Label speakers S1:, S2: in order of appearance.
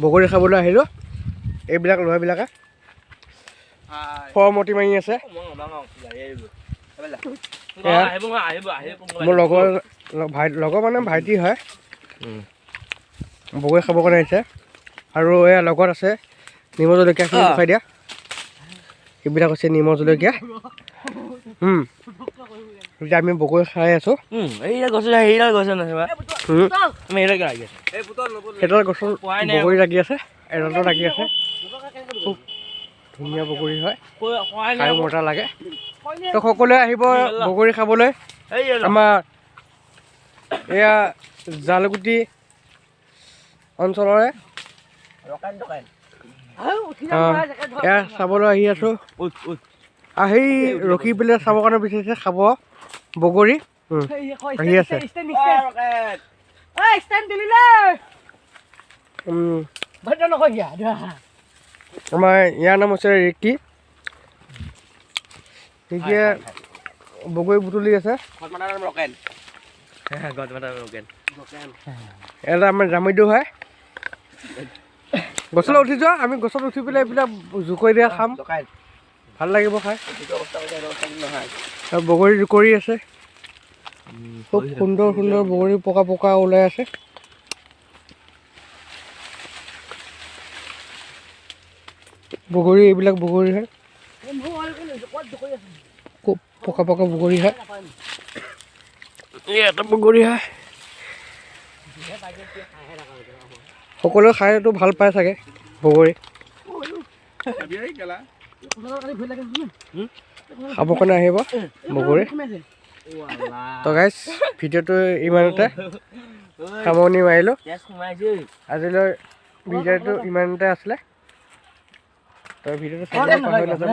S1: বগৰী খাবলৈ আহিলোঁ। এইবিলাক ল'ৰাবিলাকে ফৰমতি মাৰি আছে। মোৰ লগৰ মানে ভাইটি হয়। বগৰী খাব কাৰণে আহিছে। আৰু এয়া লগত আছে নিমখ জলকীয়াখিনি খুৱাই দিয়া। এইবিলাক হৈছে নিমখ জলকীয়া। এতিয়া আমি বগৰী খাই আছোঁ। সেইডাল গছত বগৰী লাগি আছে, এডালটো লাগি আছে। খুব ধুনীয়া বগৰী হয়, খাই মজা লাগে। তো সকলোৱে আহিব বগৰী খাবলৈ। আমাৰ এয়া জালুকুটি অঞ্চলৰে এয়া চাবলৈ আহি আছোঁ। আহি ৰখি পেলাই চাবৰ কাৰণে বিচাৰিছে, খাব বগৰী আহি আছে। আমাৰ ইয়াৰ নাম হৈছে ৰিকি। ৰিকিয়ে বগৰী বুটলি আছে। এটা আমাৰ জামৈদু হয়। গছলৈ উঠি যোৱা, আমি গছত উঠি পেলাই এইবিলাক জুকৰি দিয়া খাম, ভাল লাগিব খাই। বগৰী জুকৰি আছে, খুব সুন্দৰ সুন্দৰ বগৰী পকা পকা ওলাই আছে। বগৰী এইবিলাক বগৰী হয়, খুব পকা পকা বগৰী হয়। এটা বগৰী হয়, সকলোৱে খাইতো ভাল পায় চাগে বগৰী। খাবৰ কাৰণে আহিব বগৰী। তো গাইজ ভিডিঅ'টো ইমানতে সামৰণি মাৰিলোঁ। আজিলৈ ভিডিঅ'টো ইমানতে আছিলে। তো ভিডিঅ'টো চাবলৈ পাহৰি নাযাব।